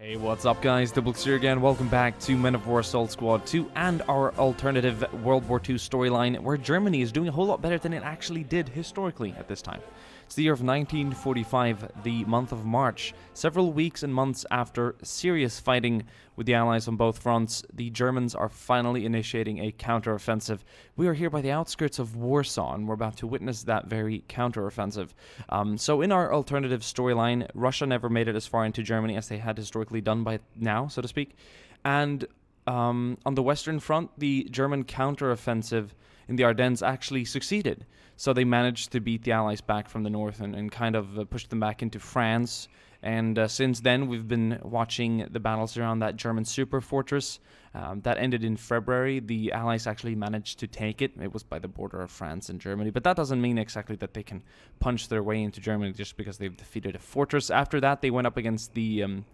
Hey, what's up guys, DiplexHeated again. Welcome back to Men of War Assault Squad 2 and our alternative World War II storyline where Germany is doing a whole lot better than it actually did historically at this time. It's the year of 1945, the month of March. Several weeks and months after serious fighting with the Allies on both fronts, the Germans are finally initiating a counteroffensive. We are here by the outskirts of Warsaw, and we're about to witness that very counteroffensive. So in our alternative storyline, Russia never made it as far into Germany as they had historically done by now, so to speak. And on the Western Front, the German counteroffensive in the Ardennes actually succeeded. So they managed to beat the Allies back from the north and kind of push them back into France. And since then, we've been watching the battles around that German super fortress. That ended in February. The Allies actually managed to take it. It was by the border of France and Germany. But that doesn't mean exactly that they can punch their way into Germany just because they've defeated a fortress. After that, they went up against the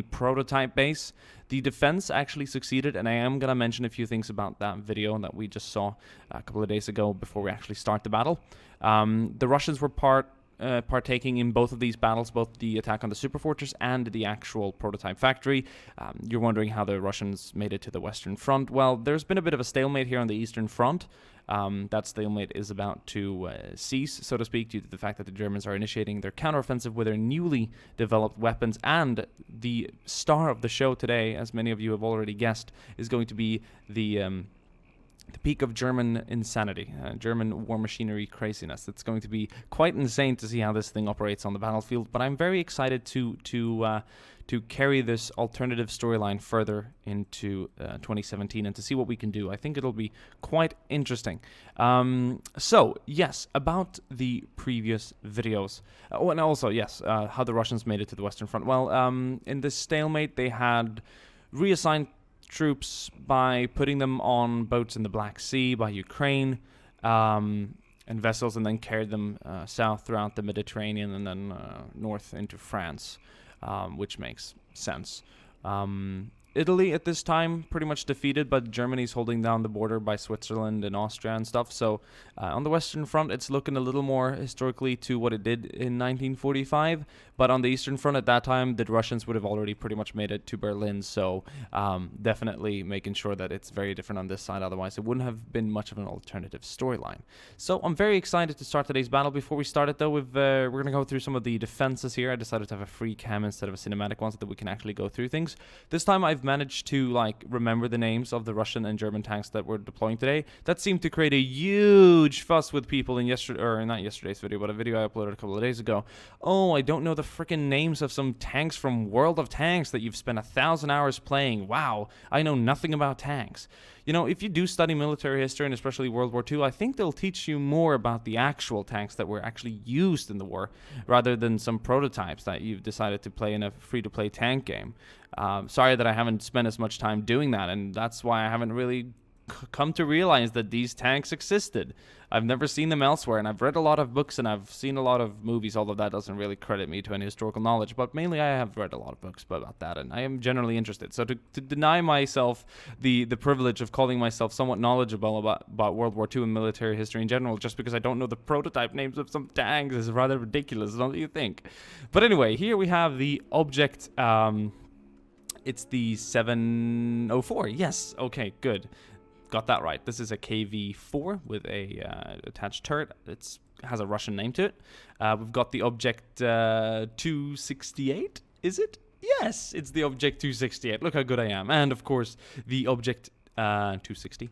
prototype base. The defense actually succeeded, and I am going to mention a few things about that video that we just saw a couple of days ago before we actually start the battle. The Russians were partaking in both of these battles, both the attack on the super fortress and the actual prototype factory. You're wondering how the Russians made it to the Western Front. Well, there's been a bit of a stalemate here on the Eastern Front. That stalemate is about to cease, so to speak, due to the fact that the Germans are initiating their counteroffensive with their newly developed weapons. And the star of the show today, as many of you have already guessed, is going to be the peak of German insanity, German war machinery craziness. It's going to be quite insane to see how this thing operates on the battlefield, but I'm very excited to carry this alternative storyline further into 2017 and to see what we can do. I think it'll be quite interesting. So, yes, about the previous videos. And also, yes, how the Russians made it to the Western Front. Well, in this stalemate, they had reassigned troops by putting them on boats in the Black Sea by Ukraine and vessels, and then carried them south throughout the Mediterranean and then north into France, which makes sense. Italy at this time pretty much defeated, but Germany's holding down the border by Switzerland and Austria and stuff. So on the Western Front, it's looking a little more historically to what it did in 1945. But on the Eastern Front at that time, the Russians would have already pretty much made it to Berlin. So definitely making sure that it's very different on this side. Otherwise, it wouldn't have been much of an alternative storyline. So I'm very excited to start today's battle. Before we start it, though, we're going to go through some of the defenses here. I decided to have a free cam instead of a cinematic one so that we can actually go through things. This time I've managed to remember the names of the Russian and German tanks that we're deploying today. That seemed to create a huge fuss with people in not yesterday's video, but a video I uploaded a couple of days ago. Oh, I don't know the freaking names of some tanks from World of Tanks that you've spent 1,000 hours playing. Wow, I know nothing about tanks. You know, if you do study military history, and especially World War II, I think they'll teach you more about the actual tanks that were actually used in the war, rather than some prototypes that you've decided to play in a free-to-play tank game. Sorry that I haven't spent as much time doing that, and that's why I haven't really come to realize that these tanks existed. I've never seen them elsewhere, and I've read a lot of books and I've seen a lot of movies, although that doesn't really credit me to any historical knowledge, but mainly I have read a lot of books about that, and I am generally interested. So to deny myself the privilege of calling myself somewhat knowledgeable about World War II and military history in general, just because I don't know the prototype names of some tanks, is rather ridiculous, don't you think? But anyway, here we have the object. It's the 704. Yes, okay, good. Got that right. This is a KV-4 with a attached turret. It has a Russian name to it. We've got the object 268. Is it? Yes, it's the object 268. Look how good I am. And of course, the object 260.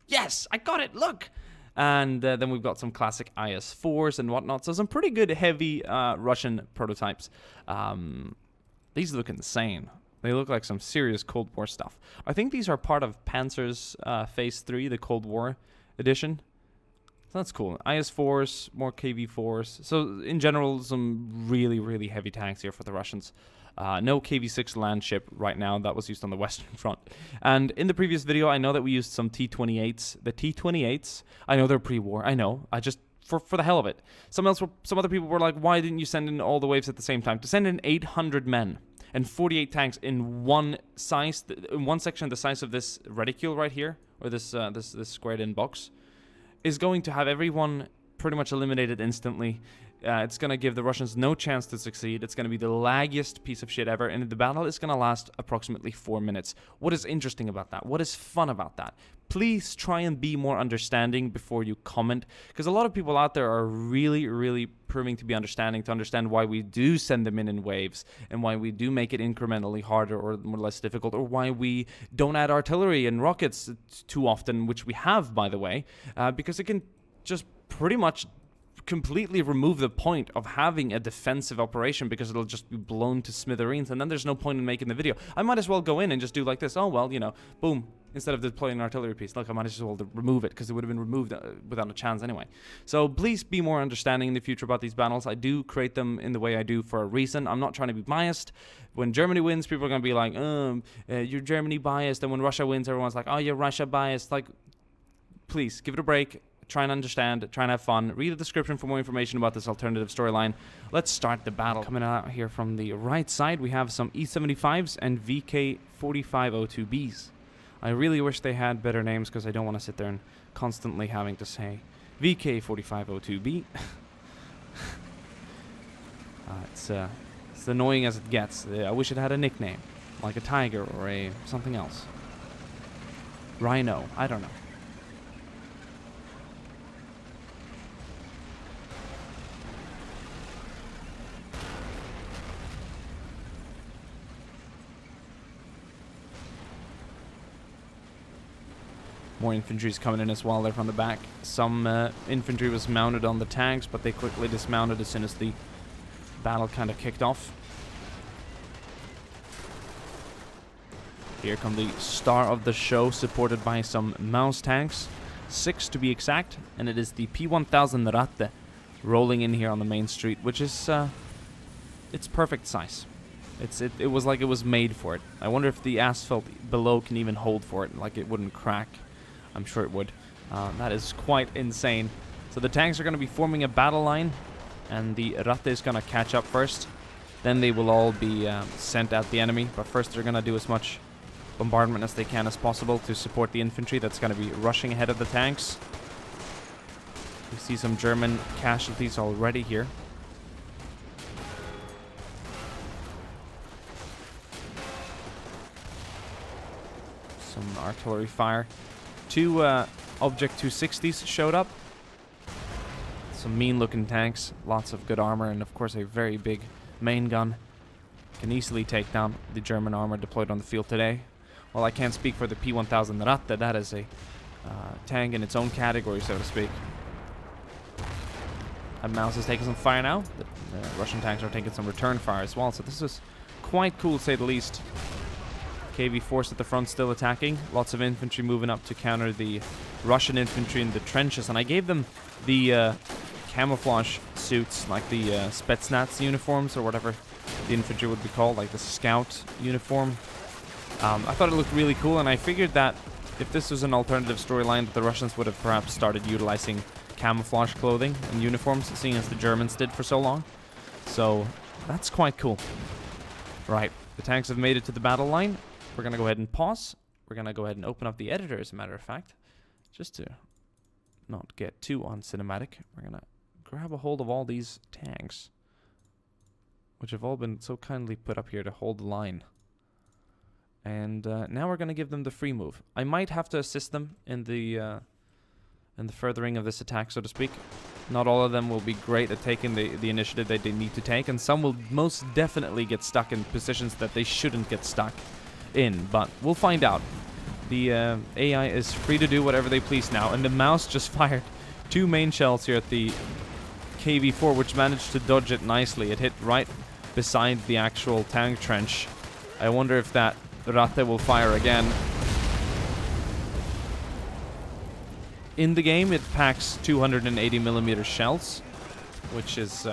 Yes, I got it. Look. And then we've got some classic IS-4s and whatnot. So some pretty good heavy Russian prototypes. These look insane. They look like some serious Cold War stuff. I think these are part of Panzer's Phase 3, the Cold War edition. So that's cool. IS-4s, more KV-4s. So in general, some really, really heavy tanks here for the Russians. No KV-6 land ship right now. That was used on the Western Front. And in the previous video, I know that we used some T-28s. The T-28s, I know they're pre-war. I know. I just... For the hell of it. Some other people were like, why didn't you send in all the waves at the same time? To send in 800 men and 48 tanks in one size, in one section the size of this reticule right here, or this squared in box, is going to have everyone pretty much eliminated instantly. It's going to give the Russians no chance to succeed. It's going to be the laggiest piece of shit ever, and the battle is going to last approximately 4 minutes. What is interesting about that? What is fun about that? Please try and be more understanding before you comment, because a lot of people out there are really, really proving to be understanding, to understand why we do send them in waves, and why we do make it incrementally harder or more or less difficult, or why we don't add artillery and rockets too often, which we have, by the way, because it can just pretty much completely remove the point of having a defensive operation, because it'll just be blown to smithereens, and then there's no point in making the video. I might as well go in and just do like this. Oh, well, you know, boom. Instead of deploying an artillery piece, look, I might as well remove it, because it would have been removed without a chance anyway. So please be more understanding in the future about these battles. I do create them in the way I do for a reason. I'm not trying to be biased. When Germany wins, people are going to be like, you're Germany biased. And when Russia wins, everyone's like, oh, you're Russia biased. Like, please, give it a break. Try and understand, try and have fun. Read the description for more information about this alternative storyline. Let's start the battle. Coming out here from the right side, we have some E-75s and VK-4502Bs. I really wish they had better names, because I don't want to sit there and constantly having to say VK-4502B. It's annoying as it gets. I wish it had a nickname, like a tiger or a something else. Rhino, I don't know. More infantry is coming in as well there from the back. Some infantry was mounted on the tanks, but they quickly dismounted as soon as the battle kind of kicked off. Here come the star of the show, supported by some mouse tanks. 6 to be exact, and it is the P1000 Ratte rolling in here on the main street, which is it's perfect size. It was like it was made for it. I wonder if the asphalt below can even hold for it, like it wouldn't crack. I'm sure it would. That is quite insane. So the tanks are going to be forming a battle line, and the Ratte is going to catch up first. Then they will all be sent at the enemy, but first they're going to do as much bombardment as they can as possible to support the infantry that's going to be rushing ahead of the tanks. We see some German casualties already here. Some artillery fire. 2 Object 260s showed up. Some mean-looking tanks, lots of good armor, and of course a very big main gun. Can easily take down the German armor deployed on the field today. Well, I can't speak for the P1000 Ratte. That is a tank in its own category, so to speak. That mouse is taking some fire now. The Russian tanks are taking some return fire as well, so this is quite cool, to say the least. KV force at the front still attacking. Lots of infantry moving up to counter the Russian infantry in the trenches. And I gave them the camouflage suits, like the Spetsnaz uniforms, or whatever the infantry would be called, like the scout uniform. I thought it looked really cool, and I figured that if this was an alternative storyline, that the Russians would have perhaps started utilizing camouflage clothing and uniforms, seeing as the Germans did for so long. So that's quite cool. Right, the tanks have made it to the battle line. We're going to go ahead and pause. We're going to go ahead and open up the editor, as a matter of fact, just to not get too on cinematic. We're going to grab a hold of all these tanks, which have all been so kindly put up here to hold the line. And now we're going to give them the free move. I might have to assist them in the furthering of this attack, so to speak. Not all of them will be great at taking the initiative that they need to take, and some will most definitely get stuck in positions that they shouldn't get stuck in, but we'll find out. The AI is free to do whatever they please now, and the mouse just fired 2 main shells here at the KV-4, which managed to dodge it nicely. It hit right beside the actual tank trench. I wonder if that Ratte will fire again. In the game, it packs 280mm shells, which is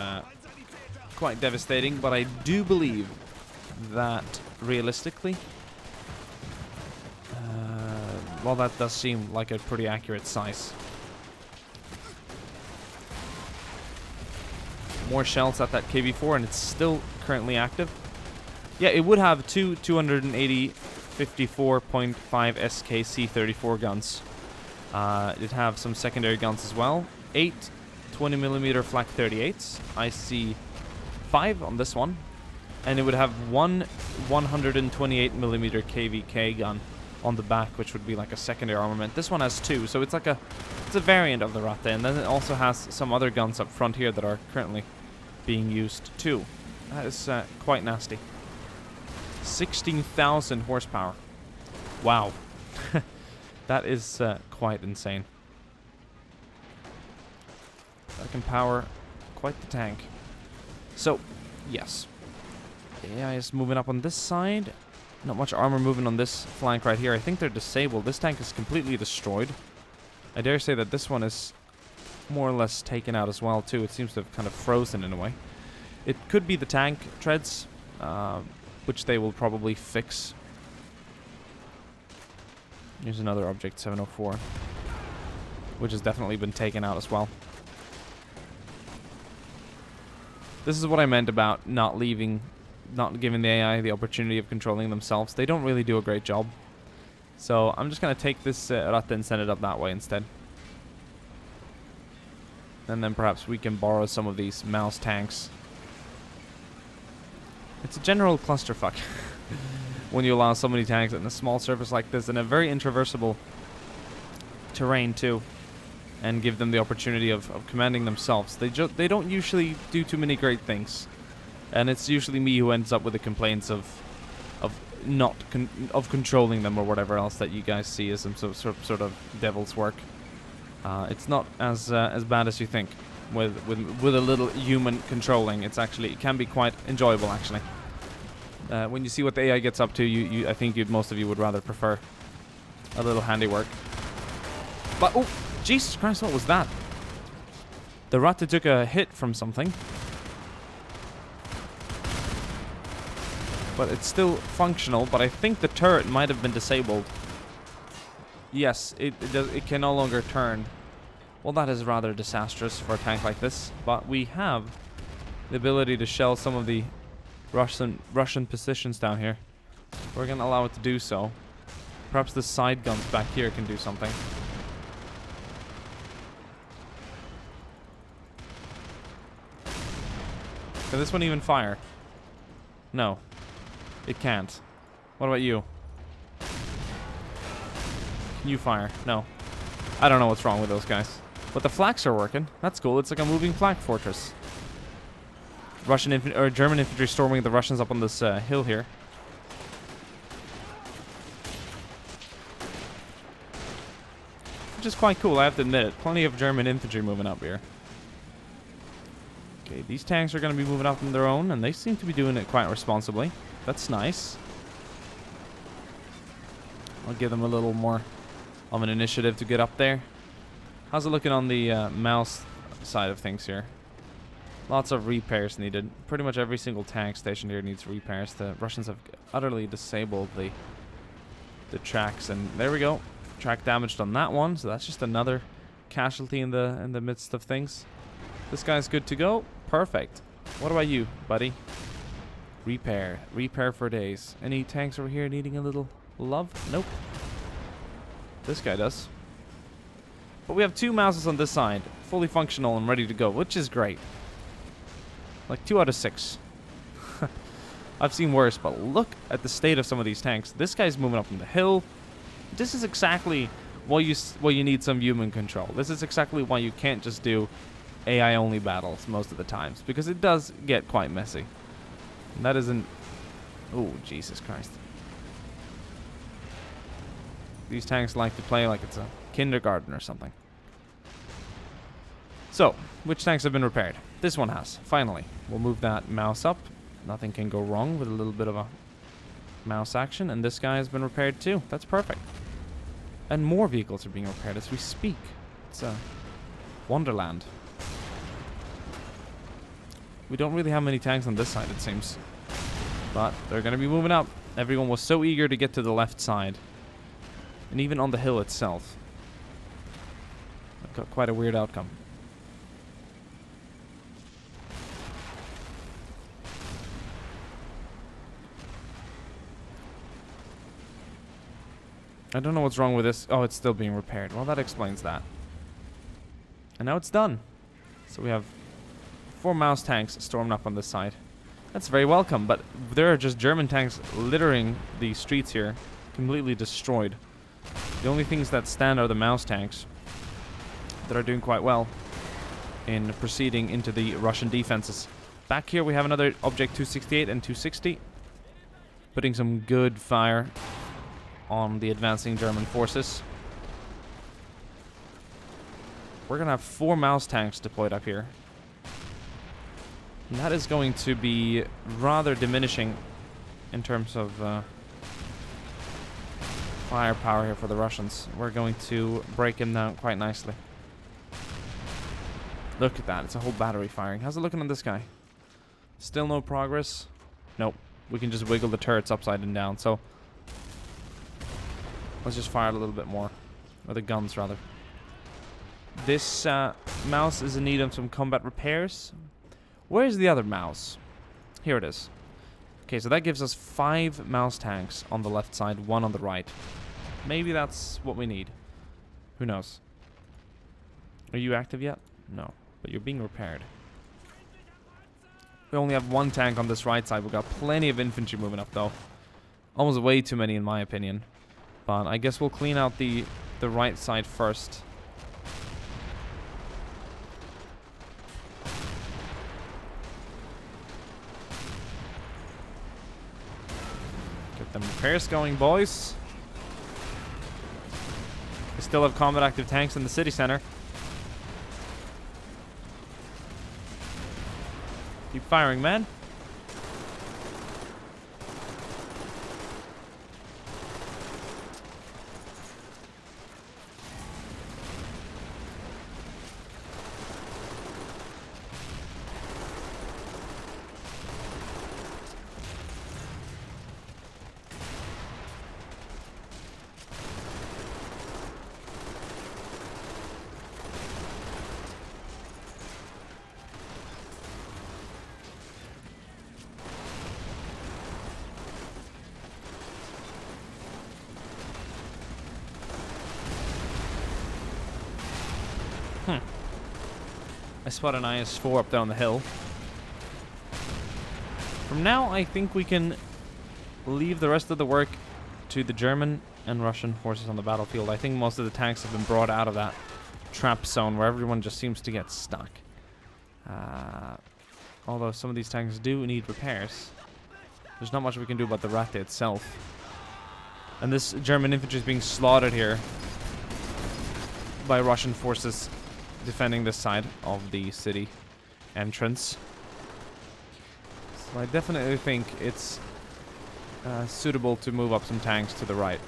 quite devastating, but I do believe that realistically, well, that does seem like a pretty accurate size. More shells at that KV-4, and it's still currently active. Yeah, it would have 2 280 54.5 SKC 34 guns. It'd have some secondary guns as well. 8 20mm flak 38s. I see 5 on this one. And it would have one 128mm KVK gun on the back, which would be like a secondary armament. This one has 2, so it's like it's a variant of the Ratte. And then it also has some other guns up front here that are currently being used too. That is quite nasty. 16,000 horsepower. Wow. That is quite insane. That can power quite the tank. So, yes. The AI is moving up on this side. Not much armor moving on this flank right here. I think they're disabled. This tank is completely destroyed. I dare say that this one is more or less taken out as well too. It seems to have kind of frozen in a way. It could be the tank treads, which they will probably fix. Here's another object, 704, which has definitely been taken out as well. This is what I meant about not giving the AI the opportunity of controlling themselves. They don't really do a great job. So I'm just going to take this Ratte and send it up that way instead. And then perhaps we can borrow some of these mouse tanks. It's a general clusterfuck when you allow so many tanks in a small surface like this, in a very intraversable terrain too, and give them the opportunity of commanding themselves. They don't usually do too many great things, and it's usually me who ends up with the complaints of controlling them or whatever else that you guys see as some sort of devil's work. It's not as bad as you think. With a little human controlling, it can be quite enjoyable actually. When you see what the AI gets up to, I think most of you would rather prefer a little handiwork. But oh, Jesus Christ, what was that? The Ratte took a hit from something, but it's still functional. But I think the turret might have been disabled. Yes, it can no longer turn. Well, that is rather disastrous for a tank like this, but we have the ability to shell some of the Russian positions down here. We're going to allow it to do so. Perhaps the side guns back here can do something. Can this one even fire? No. It can't. What about you? Can you fire? No. I don't know what's wrong with those guys. But the flaks are working. That's cool. It's like a moving flak fortress. German infantry storming the Russians up on this hill here. Which is quite cool, I have to admit it. Plenty of German infantry moving up here. Okay, these tanks are going to be moving up on their own, and they seem to be doing it quite responsibly. That's nice. I'll give them a little more of an initiative to get up there. How's it looking on the mouse side of things here? Lots of repairs needed. Pretty much every single tank stationed here needs repairs. The Russians have utterly disabled the tracks, and there we go. Track damaged on that one, so that's just another casualty in the midst of things. This guy's good to go. Perfect. What about you, buddy? Repair for days. Any tanks over here needing a little love? Nope. This guy does. But we have 2 mouses on this side, fully functional and ready to go, which is great. Like 2 out of 6. I've seen worse, but look at the state of some of these tanks. This guy's moving up on the hill. This is exactly why you need some human control. This is exactly why you can't just do AI-only battles most of the times, because it does get quite messy. And that isn't... Oh, Jesus Christ. These tanks like to play like it's a kindergarten or something. So, which tanks have been repaired? This one has, finally. We'll move that mouse up. Nothing can go wrong with a little bit of a mouse action. And this guy has been repaired too. That's perfect. And more vehicles are being repaired as we speak. It's a wonderland. We don't really have many tanks on this side, it seems. But they're going to be moving up. Everyone was so eager to get to the left side. And even on the hill itself. Got quite a weird outcome. I don't know what's wrong with this. Oh, it's still being repaired. Well, that explains that. And now it's done. So we have 4 mouse tanks stormed up on this side. That's very welcome, but there are just German tanks littering the streets here, completely destroyed. The only things that stand are the mouse tanks that are doing quite well in proceeding into the Russian defenses. Back here we have another Object 268 and 260, putting some good fire on the advancing German forces. We're going to have 4 mouse tanks deployed up here. And that is going to be rather diminishing in terms of firepower here for the Russians. We're going to break them down quite nicely. Look at that. It's a whole battery firing. How's it looking on this guy? Still no progress? Nope. We can just wiggle the turrets upside and down. So let's just fire it a little bit more. Or the guns, rather. This mouse is in need of some combat repairs. Where's the other mouse? Here it is. Okay, so that gives us 5 mouse tanks on the left side, 1 on the right. Maybe that's what we need. Who knows? Are you active yet? No, but you're being repaired. We only have 1 tank on this right side. We've got plenty of infantry moving up, though. Almost way too many, in my opinion. But I guess we'll clean out the right side first. Get them repairs going, boys. We still have combat active tanks in the city center. Keep firing, man. I spot an IS-4 up there on the hill. From now, I think we can leave the rest of the work to the German and Russian forces on the battlefield. I think most of the tanks have been brought out of that trap zone where everyone just seems to get stuck. Although some of these tanks do need repairs. There's not much we can do about the Ratte itself. And this German infantry is being slaughtered here by Russian forces defending this side of the city entrance. So I definitely think it's suitable to move up some tanks to the right.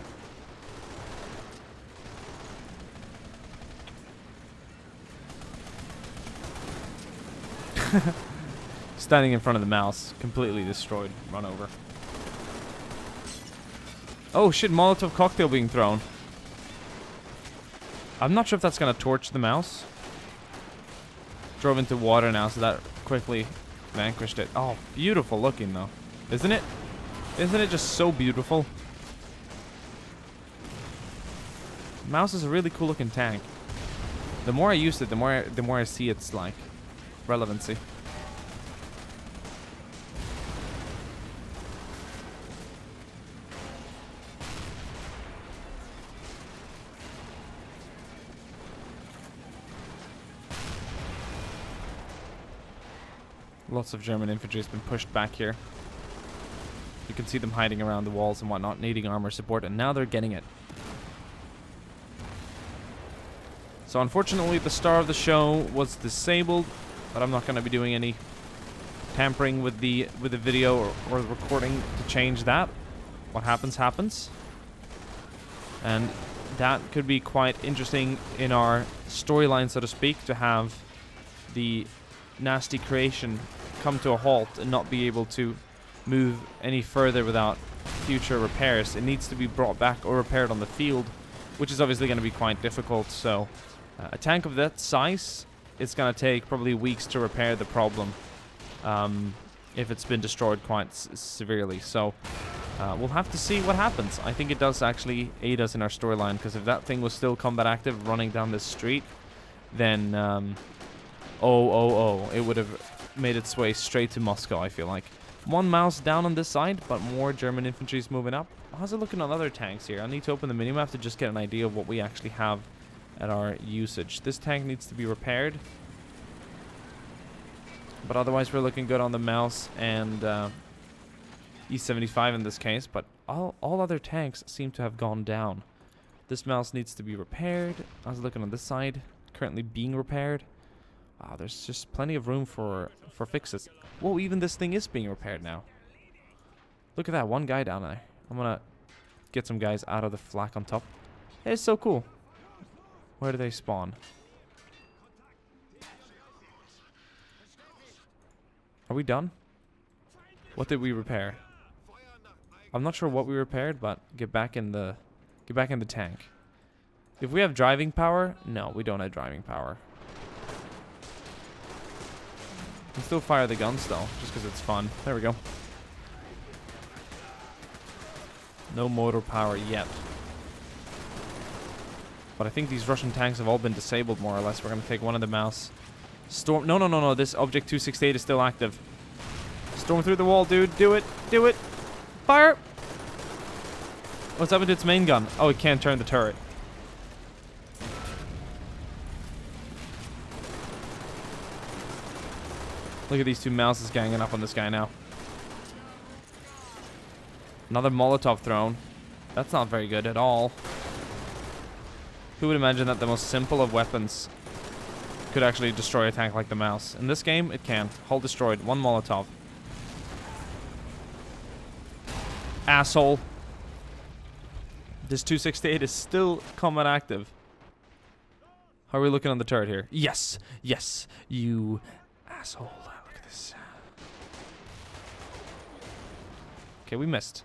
Standing in front of the mouse, completely destroyed, run over. Oh shit, Molotov cocktail being thrown. I'm not sure if that's gonna torch the mouse. Drove into water now, so that quickly vanquished it. Oh, beautiful looking though, isn't it? Isn't it just so beautiful? Mouse is a really cool looking tank. The more I use it, the more I see its like relevancy. Lots of German infantry has been pushed back here. You can see them hiding around the walls and whatnot, needing armor support, and now they're getting it. So unfortunately, the star of the show was disabled, but I'm not going to be doing any tampering with the video or the recording to change that. What happens, happens. And that could be quite interesting in our storyline, so to speak, to have the nasty creation come to a halt and not be able to move any further without future repairs. It needs to be brought back or repaired on the field, which is obviously going to be quite difficult. So a tank of that size, it's going to take probably weeks to repair the problem if it's been destroyed quite severely. So we'll have to see what happens. I think it does actually aid us in our storyline, because if that thing was still combat active running down this street, then It would have made its way straight to Moscow, I feel like. One mouse down on this side, but more German infantry is moving up. How's it looking on other tanks here? I need to open the minimap to just get an idea of what we actually have at our usage. This tank needs to be repaired. But otherwise, we're looking good on the mouse and E75 in this case. But all other tanks seem to have gone down. This mouse needs to be repaired. I was looking on this side, currently being repaired. Wow, there's just plenty of room for fixes. Whoa, even this thing is being repaired now. Look at that, one guy down there. I'm gonna get some guys out of the flak on top. Hey, it's so cool. Where do they spawn? Are we done? What did we repair? I'm not sure what we repaired, but get back in the tank. If we have driving power, no, we don't have driving power. We can still fire the guns though, just because it's fun. There we go. No motor power yet. But I think these Russian tanks have all been disabled more or less. We're going to take one of the mouse. Storm. No. This Object 268 is still active. Storm through the wall, dude. Do it. Do it. Fire. What's happened to its main gun? Oh, it can't turn the turret. Look at these two mouses ganging up on this guy now. Another Molotov thrown. That's not very good at all. Who would imagine that the most simple of weapons could actually destroy a tank like the mouse? In this game, it can. Hull destroyed. One Molotov. Asshole. This 268 is still combat active. How are we looking on the turret here? Yes. Yes. You asshole. Look at this. Okay, we missed.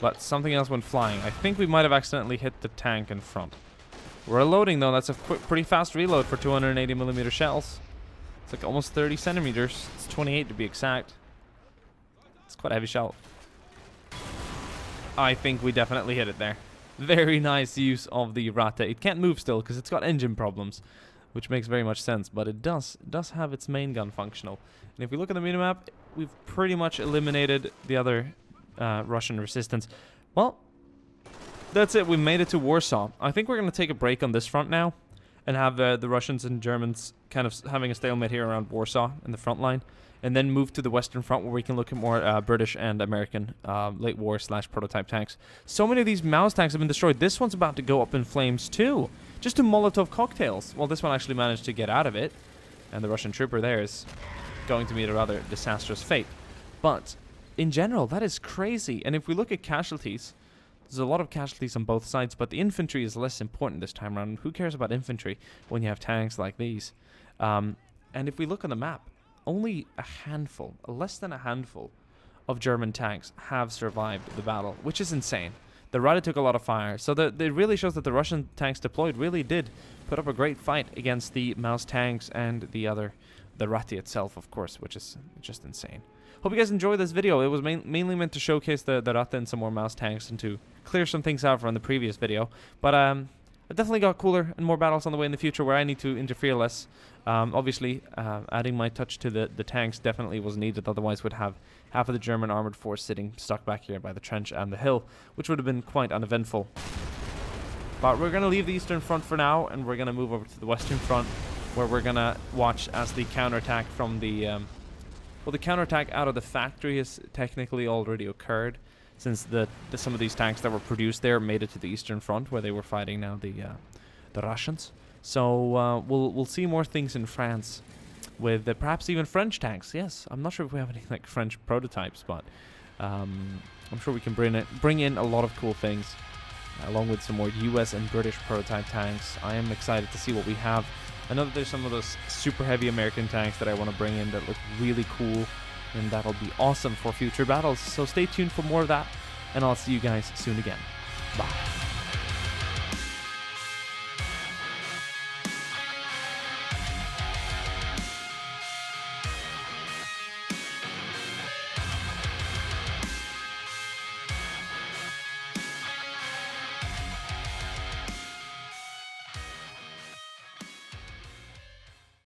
But something else went flying. I think we might have accidentally hit the tank in front. We're reloading though. That's a pretty fast reload for 280mm shells. It's like almost 30 centimeters. It's 28 to be exact. It's quite a heavy shell. I think we definitely hit it there. Very nice use of the Ratte. It can't move still because it's got engine problems, which makes very much sense. But it does have its main gun functional. And if we look at the minimap, we've pretty much eliminated the other Russian resistance. Well, that's it. We made it to Warsaw. I think we're going to take a break on this front now and have the Russians and Germans kind of having a stalemate here around Warsaw in the front line, and then move to the Western Front where we can look at more British and American late war / prototype tanks. So many of these Maus tanks have been destroyed. This one's about to go up in flames too. Just to Molotov cocktails. Well, this one actually managed to get out of it, and the Russian trooper there is going to meet a rather disastrous fate. But in general, that is crazy. And if we look at casualties, there's a lot of casualties on both sides, but the infantry is less important this time around. Who cares about infantry when you have tanks like these? And if we look on the map, only a handful, less than a handful of German tanks have survived the battle, which is insane. The Ratte took a lot of fire, so it really shows that the Russian tanks deployed really did put up a great fight against the Maus tanks and the Ratte itself, of course, which is just insane. Hope you guys enjoyed this video. It was mainly meant to showcase the Ratte and some more Maus tanks and to clear some things out from the previous video. But I definitely got cooler and more battles on the way in the future where I need to interfere less. Obviously, adding my touch to the tanks definitely was needed. Otherwise, we'd have half of the German armored force sitting stuck back here by the trench and the hill, which would have been quite uneventful. But we're going to leave the Eastern Front for now, and we're going to move over to the Western Front, where we're going to watch as the counterattack from the... well, the counterattack out of the factory has technically already occurred, since some of these tanks that were produced there made it to the Eastern Front, where they were fighting now the Russians. So we'll see more things in France, with perhaps even French tanks. Yes, I'm not sure if we have any like French prototypes, but I'm sure we can bring in a lot of cool things, along with some more US and British prototype tanks. I am excited to see what we have. I know that there's some of those super heavy American tanks that I want to bring in that look really cool, and that'll be awesome for future battles. So stay tuned for more of that, and I'll see you guys soon again. Bye.